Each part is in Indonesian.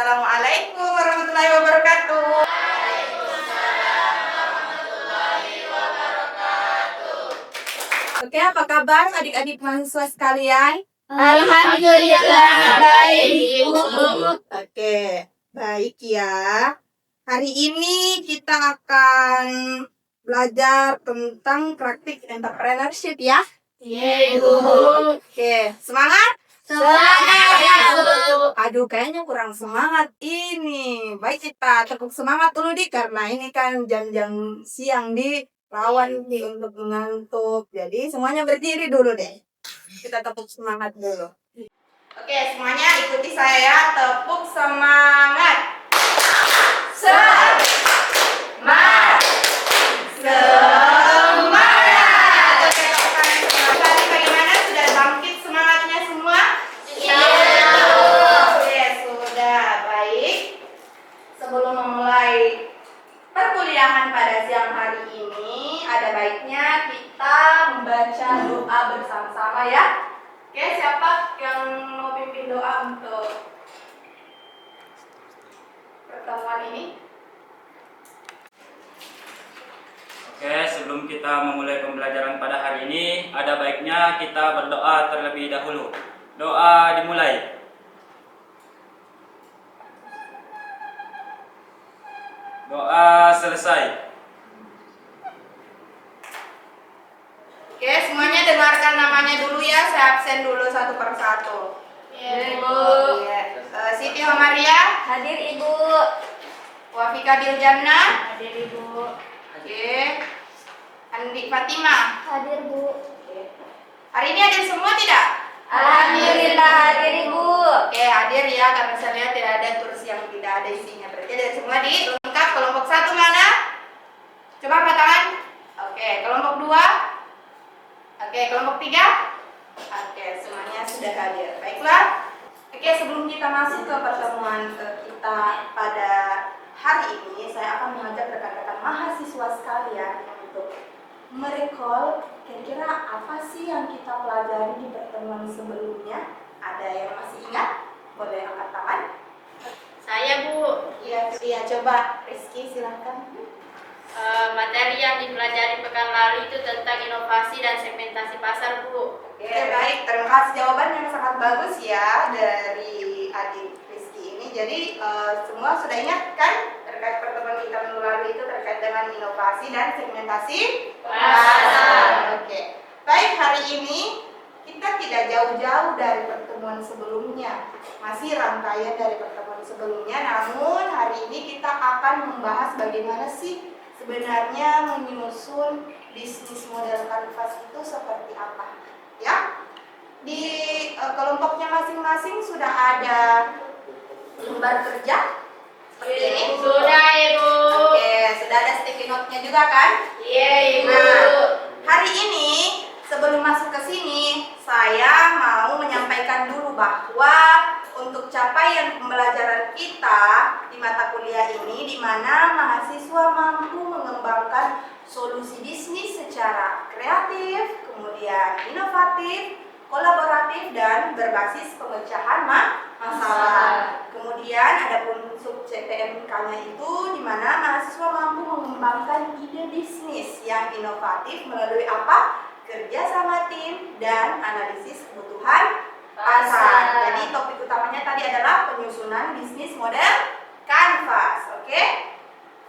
Assalamualaikum warahmatullahi wabarakatuh. Oke, apa kabar adik-adik mahasiswa sekalian? Alhamdulillah baik, Ibu. Oke, baik ya. Hari ini kita akan belajar tentang praktik entrepreneurship ya. Iya, Ibu. Oke, semangat? Semangat, Ibu. Aduh, kayaknya kurang semangat ini. Baik, kita tepuk semangat dulu karena ini kan jam-jam siang lawan untuk mengantuk. Jadi semuanya berdiri dulu deh. Kita tepuk semangat dulu. Oke, semuanya ikuti saya. Tepuk semangat. Semangat. Semangat. Oke, tadi bagaimana? Sudah bangkit semangatnya semua? Iya. Oke, sudah baik. Sebelum memulai perkuliahan pada siang hari ini, ada baiknya kita membaca doa bersama-sama ya. Oke, siapa yang mau pimpin doa untuk pertemuan ini? Oke, sebelum kita memulai pembelajaran pada hari ini, ada baiknya kita berdoa terlebih dahulu. Doa dimulai. Doa selesai. Oke, semuanya dengarkan namanya dulu ya. Saya absen dulu satu persatu. Iya, Ibu. Siti Homaria, Hadir, Ibu. Wafika Diljana, Hadir, Ibu. oke. Andi Fatima. Hadir, Bu. Hari ini hadir semua tidak? Alhamdulillah hadir, Ibu. Oke, hadir ya, karena saya lihat tidak ada tulis yang tidak ada isinya. Berarti ada semua di lengkap. Kelompok 1 mana? Coba angkat tangan. Oke, kelompok 2. Oke, kelompok 3. Oke, semuanya sudah hadir. Baiklah. Oke, sebelum kita masuk ke pertemuan kita pada hari ini, saya akan mengajak rekan-rekan mahasiswa sekalian untuk merecall kira-kira apa sih yang kita pelajari di pertemuan sebelumnya. Ada yang masih ingat? Boleh angkat tangan. Saya, Bu. Iya, coba Rizky silahkan. Materi yang dipelajari pekan lalu itu tentang inovasi dan segmentasi pasar, Bu. Oke, baik. Terima kasih jawaban yang sangat bagus ya dari adik Rizky ini. Jadi semua sudah ingat kan terkait pertemuan kita minggu lalu itu terkait dengan inovasi dan segmentasi pasar. Oke. Baik, hari ini kita tidak jauh-jauh dari pertemuan sebelumnya. Masih rangkaian dari pertemuan sebelumnya, namun hari ini kita akan membahas bagaimana sih sebenarnya menyusun bisnis model kanvas itu seperti apa. Ya, di kelompoknya masing-masing sudah ada lembar kerja seperti ini. Sudah, Ibu. Oke, sudah ada sticky note-nya juga kan? Iya, Ibu. Nah, hari ini sebelum masuk ke sini, saya mau menyampaikan dulu bahwa untuk capaian pembelajaran kita di mata kuliah ini, di mana mahasiswa mampu mengembangkan solusi bisnis secara kreatif, kemudian inovatif, kolaboratif, dan berbasis pemecahan masalah. Kemudian ada unsur CPMK-nya itu di mana mahasiswa mampu mengembangkan ide bisnis yang inovatif melalui apa? Kerja sama tim dan analisis kebutuhan pasar. Jadi topik utamanya tadi adalah penyusunan bisnis model kanvas. Oke?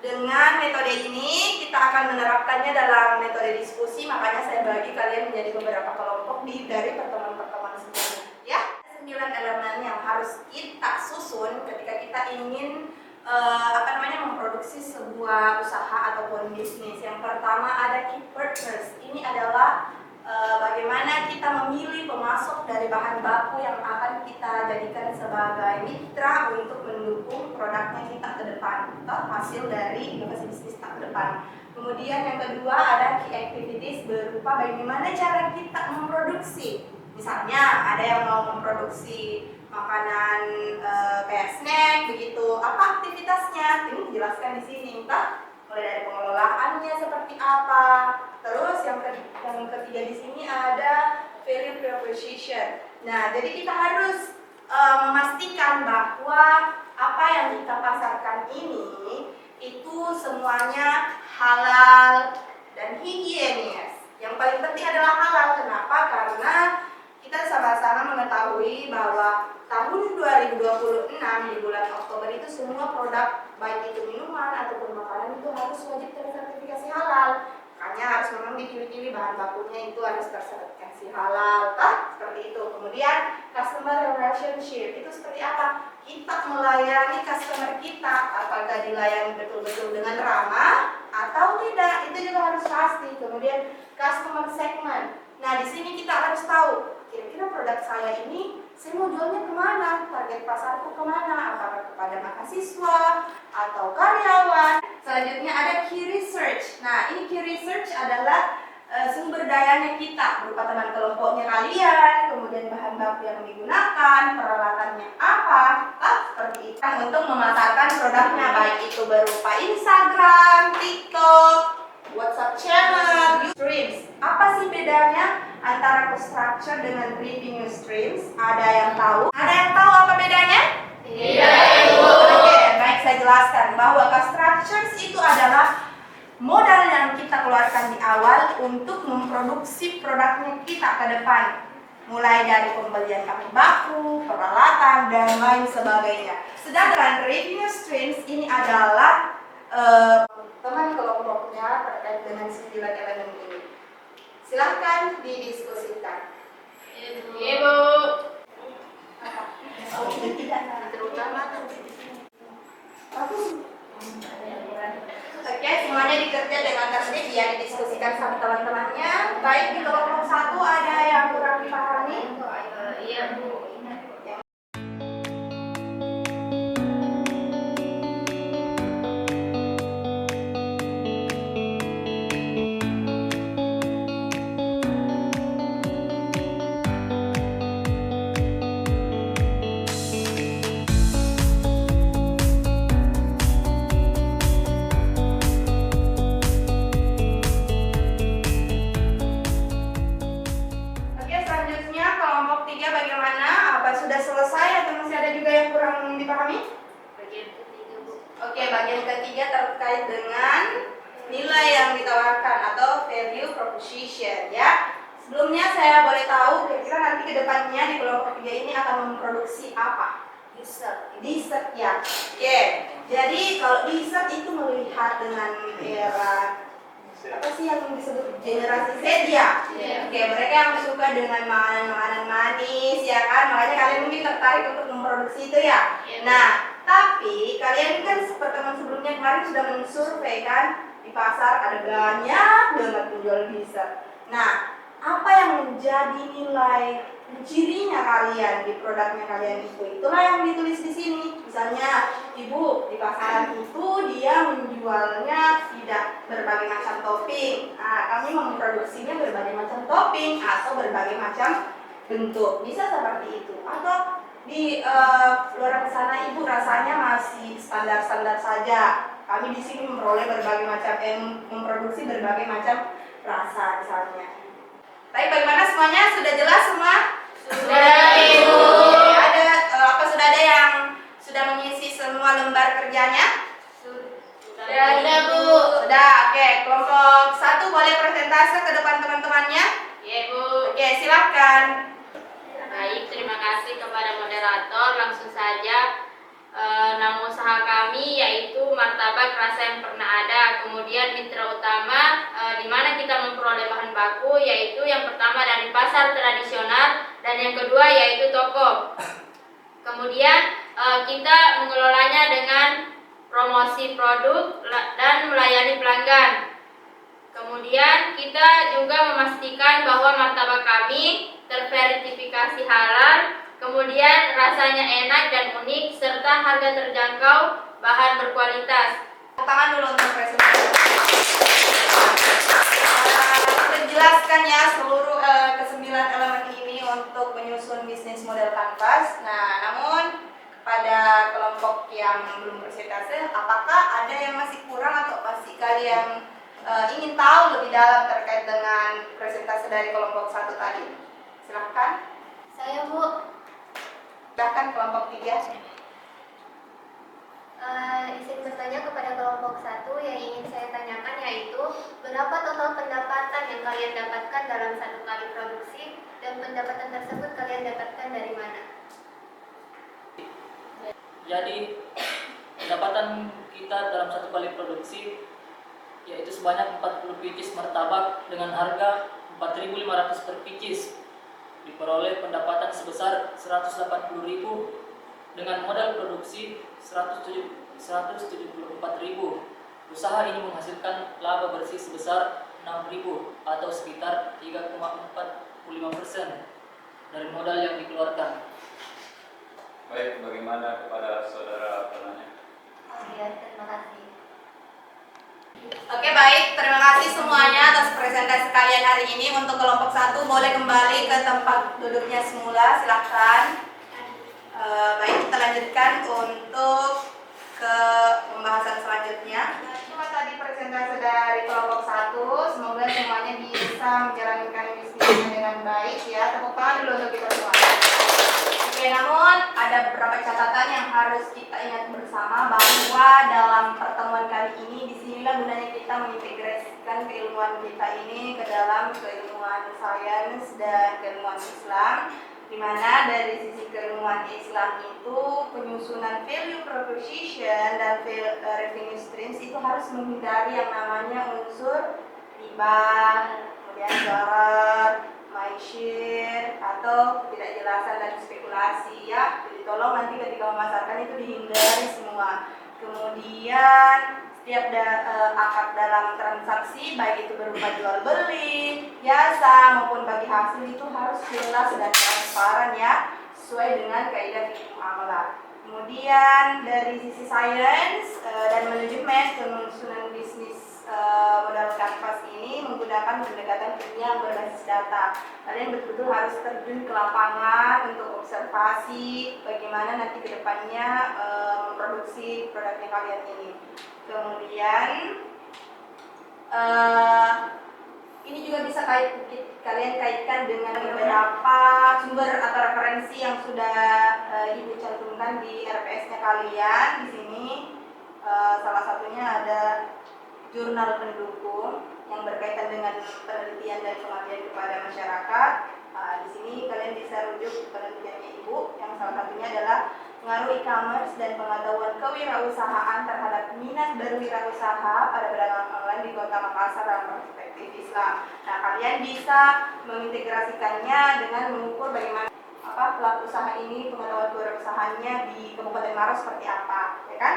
Dengan metode ini kita akan menerapkannya dalam metode diskusi, makanya saya bagi kalian menjadi beberapa kelompok dari pertemuan-pertemuan sebelumnya. Ya, 9 elemen yang harus kita susun ketika kita ingin memproduksi sebuah usaha ataupun bisnis. Yang pertama ada key partners. Ini adalah bagaimana kita memilih pemasok dari bahan baku yang akan kita jadikan sebagai mitra untuk mendukung produknya kita ke depan atau hasil dari inovasi bisnis kita ke depan. Kemudian yang kedua ada key activities berupa bagaimana cara kita memproduksi. Misalnya ada yang mau memproduksi makanan kayak snack begitu. Apa aktivitasnya? Ini dijelaskan di sini. Entah mulai dari pengelolaannya seperti apa. Terus yang ketiga di sini ada value proposition. Nah, jadi kita harus memastikan bahwa apa apa yang kita pasarkan ini itu semuanya halal dan higienis. Yang paling penting adalah halal. Kenapa? Karena kita sama-sama mengetahui bahwa tahun 2026 di bulan Oktober itu semua produk baik itu minuman ataupun makanan itu harus wajib tersertifikasi halal. Makanya harus memang dipilih-pilih bahan bakunya itu harus tersertifikasi halal, seperti itu. Kemudian customer relationship itu seperti apa? Kita melayani customer kita, apakah dilayani betul-betul dengan ramah atau tidak, itu juga harus pasti. Kemudian customer segment. Nah, di sini kita harus tahu kira-kira produk saya ini saya mau jualnya kemana, target pasarku kemana, apakah kepada mahasiswa atau karyawan. Selanjutnya ada key research. Nah, ini key research adalah sumber dayanya kita, berupa teman kelompoknya kalian, kemudian bahan baku yang digunakan, peralatannya apa, seperti itu. Untuk memasarkan produknya, baik itu berupa Instagram, TikTok, WhatsApp channel, streams. Apa sih bedanya antara cost structure dengan revenue streams? Ada yang tahu? Ada yang tahu apa bedanya? Tidak, Ibu. Oke, baik, saya jelaskan bahwa cost structures itu adalah modal yang kita keluarkan di awal untuk memproduksi produknya kita ke depan. Mulai dari pembelian bahan baku, peralatan, dan lain sebagainya. Sedangkan revenue streams ini adalah teman kelompoknya terkait dengan 9 elemen ini. Silahkan didiskusikan. Ibu. Terutama Oke, semuanya dikerja dengan tertib ya, didiskusikan sama teman-temannya. Baik, di kelompok 1 ada yang kurang dipahami? Iya, Bu. Oke, selanjutnya kelompok 3 bagaimana? Apa sudah selesai atau masih ada juga yang kurang dipahami? Bagian ketiga, Bu. Oke, bagian ketiga terkait dengan nilai yang ditawarkan atau value proposition ya. Sebelumnya saya boleh tahu kira-kira nanti ke depannya di kelompok 3 ini akan memproduksi apa? Dessert ya. Oke. Jadi kalau dessert itu melihat dengan era apa sih yang disebut generasi Z ya? Iya. Oke, mereka yang suka dengan makanan manis ya kan, makanya kalian mungkin tertarik untuk memproduksi itu ya. Iya. Nah, tapi kalian kan pertemuan sebelumnya kemarin sudah mensurvei kan, di pasar ada banyak banget penjual dessert. Nah, apa yang menjadi nilai cirinya kalian di produknya kalian itu? Itulah yang ditulis di sini. Misalnya, Ibu di pasaran itu dia menjualnya tidak berbagai macam topping. Nah, kami memproduksinya berbagai macam topping atau berbagai macam bentuk. Bisa seperti itu. Atau di luar sana Ibu rasanya masih standar-standar saja. Kami di sini memperoleh berbagai macam memproduksi berbagai macam rasa misalnya. Baik, bagaimana semuanya? Sudah jelas semua? Sudah, Ibu. Ada apa sudah ada yang sudah mengisi semua lembar kerjanya? Sudah ada, Bu. Sudah, oke. Kelompok 1 boleh presentase ke depan teman-temannya? Iya, Bu. Oke, silakan. Baik, terima kasih kepada moderator. Langsung saja, nama usaha kami yaitu Martabak Rasa Yang Pernah Ada. Kemudian mitra utama di mana kita memperoleh bahan baku yaitu yang pertama dari pasar tradisional dan yang kedua yaitu toko. Kemudian kita mengelolanya dengan promosi produk dan melayani pelanggan. Kemudian kita juga memastikan bahwa martabak kami terverifikasi halal, kemudian rasanya enak dan unik, serta harga terjangkau, bahan berkualitas. Tangan dulu untuk presentasi. Sudah dijelaskan ya seluruh ke-9 elemen ini untuk menyusun bisnis model kanvas. Nah, namun pada kelompok yang belum presentasi, apakah ada yang masih kurang atau masih kalian ingin tahu lebih dalam terkait dengan presentasi dari kelompok 1 tadi? Silahkan. Saya, Bu. Silahkan kelompok 3. Izin bertanya kepada kelompok 1 yang ingin saya tanyakan yaitu berapa total pendapatan yang kalian dapatkan dalam satu kali produksi dan pendapatan tersebut kalian dapatkan dari mana? Jadi pendapatan kita dalam satu kali produksi yaitu sebanyak 40 pieces martabak dengan harga 4.500 per pieces, diperoleh pendapatan sebesar 180.000 dengan modal produksi 174.000. Usaha ini menghasilkan laba bersih sebesar 6.000 atau sekitar 3,45% dari modal yang dikeluarkan. Baik, bagaimana kepada saudara penanya? Ya, terima kasih. Oke, baik, terima kasih semuanya atas presentasi kalian hari ini. Untuk kelompok 1 boleh kembali ke tempat duduknya semula, silakan. Baik, kita lanjutkan untuk ke pembahasan selanjutnya. Cuma tadi presentasi dari kelompok 1, semoga semuanya bisa menjalankan bisnisnya dengan baik ya. Tepuk tangan dulu untuk kita semua. Oke, namun ada beberapa catatan yang harus kita ingat bersama bahwa dalam pertemuan kali ini disinilah gunanya kita mengintegrasikan keilmuan kita ini ke dalam keilmuan sains dan keilmuan Islam, di mana dari sisi keilmuan Islam itu penyusunan value proposition dan revenue streams itu harus menghindari yang namanya unsur riba, kemudian gharar, maishir atau tidak jelasan dan spekulasi ya. Jadi tolong nanti ketika memasarkan itu dihindari semua. Kemudian setiap akad dalam transaksi baik itu berupa jual beli, jasa maupun bagi hasil itu harus jelas dan transparan ya, sesuai dengan kaidah fikih muamalah. Kemudian dari sisi sains dan manajemen penyusunan bisnis modal kanvas ini menggunakan pendekatan ilmiah berbasis data. Kalian betul-betul harus terjun ke lapangan untuk observasi bagaimana nanti ke depannya memproduksi produknya kalian ini. Kemudian ini juga bisa kalian kaitkan dengan beberapa sumber atau referensi yang sudah Ibu cantumkan di RPS-nya kalian. Di sini salah satunya ada jurnal pendukung yang berkaitan dengan penelitian dan pengabdian kepada masyarakat. Di sini kalian bisa rujuk penelitiannya Ibu, yang salah satunya adalah pengaruh e-commerce dan pengetahuan kewirausahaan terhadap minat berwirausaha pada perdagangan online di Kota Makassar dalam perspektif Islam. Nah, kalian bisa mengintegrasikannya dengan mengukur bagaimana pelaku usaha ini pengetahuan kewirausahaannya di Kabupaten Maros seperti apa, ya kan?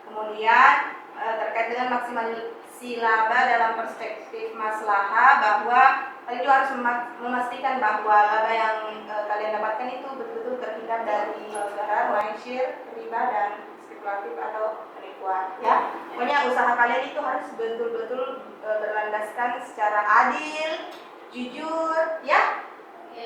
Kemudian terkait dengan maksimalisi laba dalam perspektif maslahah, bahwa kalian juga harus memastikan bahwa laba yang kalian dapatkan itu betul-betul terhindar dari gharar, maishir, riba dan spekulatif atau penipuan ya. Pokoknya usaha kalian itu harus betul-betul berlandaskan secara adil, jujur ya,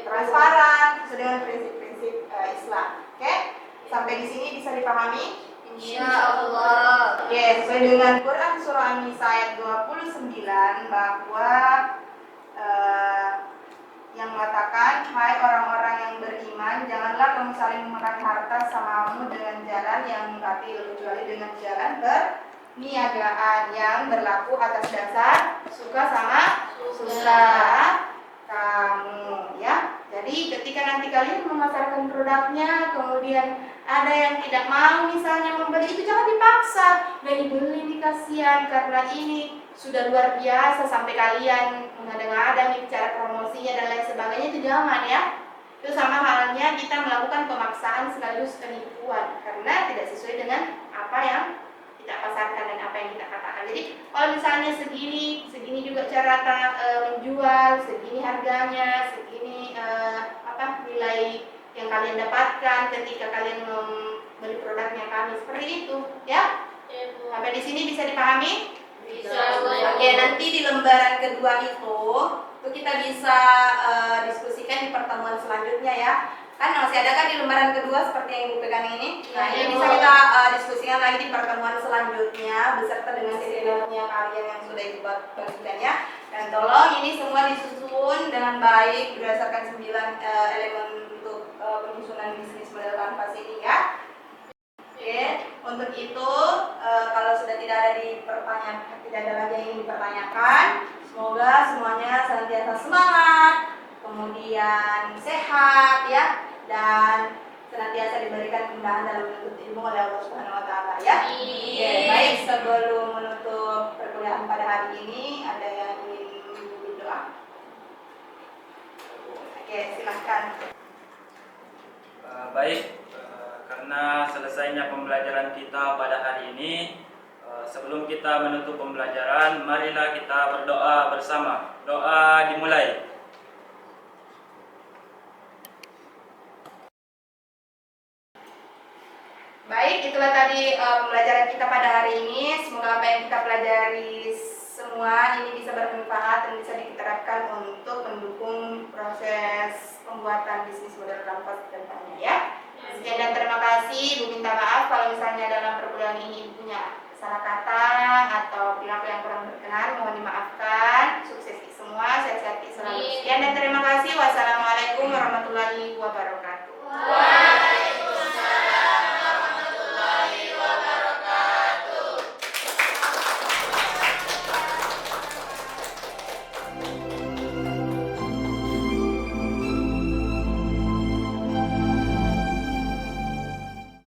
transparan sesuai dengan prinsip-prinsip Islam. Oke? Sampai di sini bisa dipahami? Insyaallah. Oke, sesuai dengan Quran surah An-Nisa ayat 29 bahwa yang mengatakan, hai orang-orang yang beriman, janganlah kamu saling memakan harta samamu dengan jalan yang batil, kecuali dengan jalan berniagaan yang berlaku atas dasar suka sama susah kamu ya. Jadi ketika nanti kalian memasarkan produknya, kemudian ada yang tidak mau misalnya membeli, itu jangan dipaksa. Udah dibeli nih, kasihan karena ini sudah luar biasa sampai kalian mengadang-adang cara promosinya dan lain sebagainya, itu jangan ya. Itu sama halnya kita melakukan pemaksaan sekaligus penipuan karena tidak sesuai dengan apa yang kita pasarkan dan apa yang kita katakan. Jadi kalau misalnya segini juga cara menjual, segini harganya, segini nilai yang kalian dapatkan ketika kalian membeli produknya kami, seperti itu ya. Sampai di sini bisa dipahami? Bisa. Oke, nanti di lembaran kedua itu kita bisa diskusikan di pertemuan selanjutnya ya. Kan masih ada kan di lembaran kedua seperti yang Ibu pegang ini. Nah, ini bisa kita diskusikan lagi di pertemuan selanjutnya beserta dengan seniornya kalian yang sudah Ibu bagikan ya. Dan tolong ini semua disusun dengan baik berdasarkan 9 elemen untuk penyusunan bisnis model kanvas ini ya. Oke, Untuk itu, kalau sudah tidak ada tidak ada lagi yang ingin dipertanyakan, semoga semuanya senantiasa semangat, kemudian sehat ya, dan senantiasa diberikan kemudahan dalam menuntut ilmu oleh Allah Subhanahu wa taala ya. Amin. Oke, baik, sebelum menutup perkuliahan pada hari ini ada yang ingin memimpin doa? Oke, silahkan. Karena selesainya pembelajaran kita pada hari ini, sebelum kita menutup pembelajaran, marilah kita berdoa bersama. Doa dimulai. Baik, itulah tadi pembelajaran kita pada hari ini. Semoga apa yang kita pelajari semua ini bisa bermanfaat dan bisa diterapkan untuk mendukung proses pembuatan bisnis model kanvas ke depannya ya. Sekian dan terima kasih. Ibu minta maaf kalau misalnya dalam perkuliahan ini punya salah kata atau perilaku yang kurang berkenan, mohon dimaafkan. Sukses